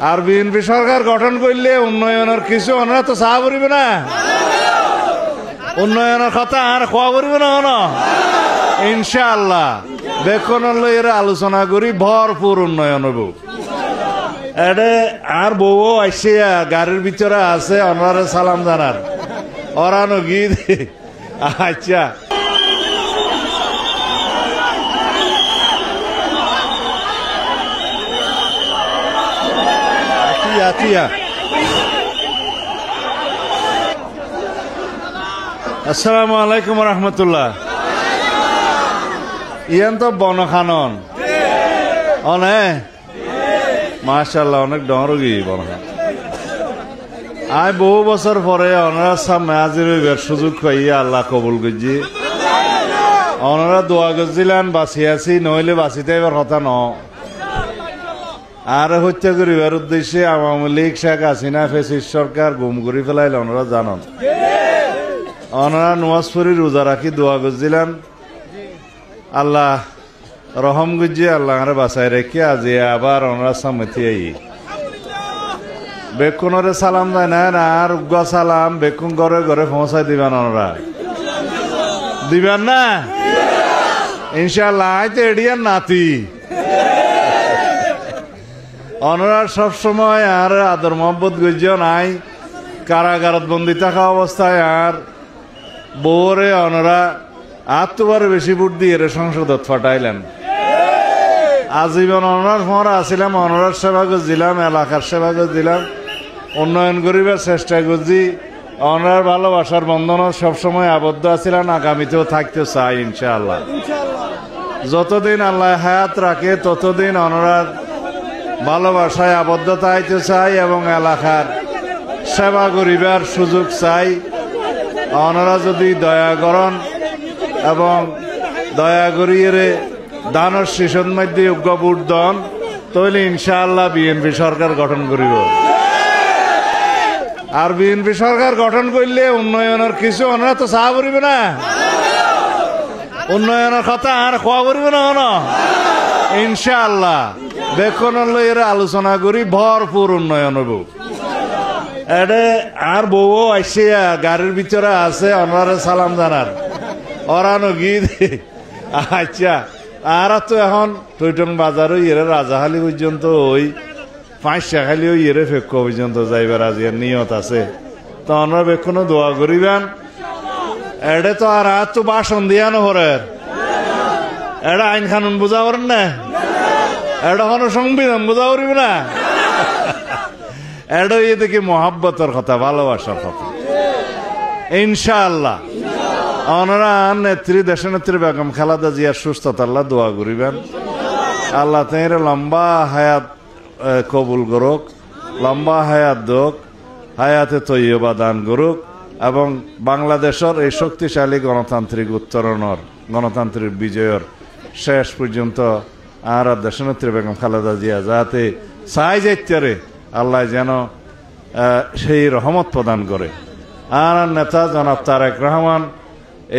আর BNP সরকার গঠন করলে উন্নয়নের কিছু ওনারা তো চাহা করিবে না, উন্নয়নের কথা আর খোয়া করিবে না হন ইনশাআল্লাহ। দেখুন এরা আলোচনা করি ভরপুর উন্নয়ন হব। এটা আর বউ আসছে গাড়ির ভিতরে আছে ওনারা সালাম জানার ওরানো গীত। আচ্ছা আসসালামু আলাইকুম রহমতুল্লাহ। ইয়ান তো বনখানন অনে মাশাআল্লাহ অনেক ডরগি বনখান। আয় বহু বছর পরে ওনারা সামনে হাজির হইবার সুযোগ পাইয়া আল্লাহ কবুল করছি। ওনারা দোয়া করছিলেন বাঁচি আছি, নইলে বাঁচিতে এবার কথা ন। আর হত্যা করিবার উদ্দেশ্যে আওয়ামী লীগ শেখ হাসিনা ফ্যাসিস্ট সরকার গুম করে ফেলাইল ওনারা জানান। ওনারা নওয়াজ পড়ি রোজা রাখি দোয়া করছিলেন আল্লাহ রহম গুজিয়ে আল্লাহ আরে বাসায় রেখে আজি আবার ওনারা সামনে আই বেকুনরে সালাম দেয় না আর উগ্র সালাম বেকুন ঘরে ঘরে পৌঁছাই দিবেন ওনারা দিবেন না ইনশাআল্লাহ। আইতে এডিয়ার নাতি ওনারা সবসময় আর আদর মোহাম্মত গুজিও নাই কারাগারত বন্দি থাকা অবস্থায় আর বউরে ওনারা আত্মবার বেশি ভোট দিয়ে সংসদত ফাটাইলেন। আজীবন ওনার ফোঁড়া আসিলাম, ওনার সেবা করছিলাম, এলাকার সেবা করছিলাম, উন্নয়ন করিবার চেষ্টা করছি। ওনার ভালোবাসার বন্ধন সবসময় আবদ্ধ আছিলেন, আগামীতেও থাকতে চাই ইনশাআল্লাহ। যতদিন আল্লাহ হায়াত রাখে ততদিন ওনার ভালোবাসায় আবদ্ধতা আইতে চাই এবং এলাকার সেবা করিবার সুযোগ চাই। ওনারা যদি দয়া করেন এবং দয়া করিয়ে দানের শিশুর মধ্যে যোগ্য ভোট দেন তাহলে ইনশাআল্লাহ বিএনপি সরকার গঠন করিব। আর বিএনপি সরকার গঠন করলে উন্নয়নের কিছু ওনারা তো চাহা করিবে না, উন্নয়নের কথা আর খোয়া করিবে না হন ইনশাআল্লাহ। দেখুন এরা আলোচনা করি ভরপুর উন্নয়ন হব। এটা আর বউ আসছে গাড়ির ভিতরে আছে ওনারা সালাম জানার ওরানো গীত। আচ্ছা আর তো এখন টৈটন বাজার ইয়ে রাজাহালি পর্যন্ত ওই 5 শাখালি ওই ইয়ে ফেক পর্যন্ত যাইবার আজিয়ার নিয়ত আছে। তো ওনারা বেক্ষণ দোয়া করিবেন। এটা তো আর তো বাসন দিয়া নহরের এটা আইন কানুন বোঝা করেন না, এটা কোনো সংবিধান বোঝা করিবে না। এটা ইয়ে দেখি মহাব্বতের কথা, ভালোবাসার কথা ইনশাআল্লাহ। ওনারা নেত্রী দেশের নেত্রী বেগম খালেদা জিয়ার সুস্থতা আল্লাহ দোয়া করিবেন। আল্লাহ তাঁর লম্বা হায়াত কবুল করুক, লম্বা হায়াত দোক, হায়াতে তৈয়বা দান করুক এবং বাংলাদেশের এই শক্তিশালী গণতান্ত্রিক উত্তরণের গণতান্ত্রিক বিজয়ের শেষ পর্যন্ত আর দেশের নেত্রী বেগম খালেদা জিয়া যাতে চাই যাইতে আল্লাহ যেন সেই রহমত প্রদান করে। আর নেতা জনাব তারেক রহমান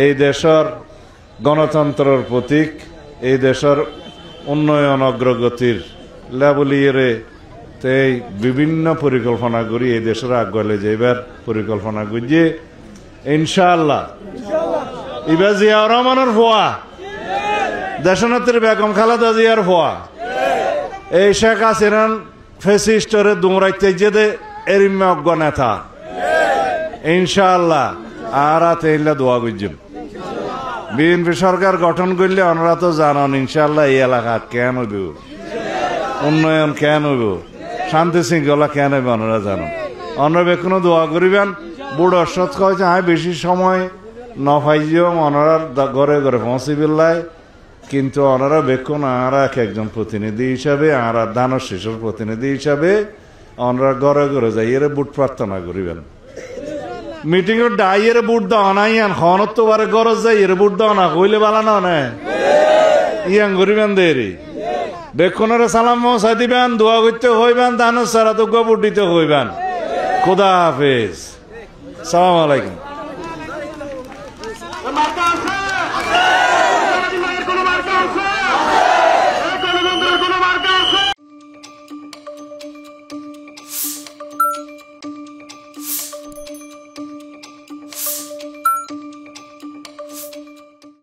এই দেশের গণতন্ত্রের প্রতীক, এই দেশের উন্নয়ন অগ্রগতির লেবলিয়ে এই বিভিন্ন পরিকল্পনা করি এই দেশের আগুয়ালে যাইবার পরিকল্পনা করিয়ে ইনশাআল্লাহ। এবার জিয়াউর রহমানের ভুয়া দেশনেত্রী বেগম খালেদা জিয়ার ভুয়া এই শেখ হাসিনার ফেসিস্টরে দুমরাইতে যেতে এরিমে অজ্ঞ নেতা ইনশাআল্লাহ। আর তেইলা দোয়া করছেন বিএনপি সরকার গঠন করলে ওনারা তো জানান ইনশাআল্লাহ এই এলাকা কেন হইব, উন্নয়ন কেন হইব, শান্তি শৃঙ্খলা কেন হইব ওনারা জানান। ওনারা বেক্ষণ দোয়া করিবেন। বুড় অসৎ কয়েছে আমি বেশি সময় নফাইজিও ওনারা ঘরে ঘরে পৌঁছিবিল্লায়, কিন্তু ওনারা বেক্ষণ আর একজন প্রতিনিধি হিসাবে আর ধানের শিশুর প্রতিনিধি হিসাবে ওনারা ঘরে ঘরে যাই এর বুট প্রার্থনা করিবেন। মিটিং এর ডাইয়ের বুট দেওয়া নাই খনত তো বারে গরজ যাই এর বুট দেওয়া না কইলে বালানো না ইয়াং করিবেন দেরি বেক্ষণের সালাম মশাই দিবেন, দোয়া করতে হইবেন, ধানের সারা তো বুট দিতে হইবেন। খুদা হাফেজ, সালাম আলাইকুম।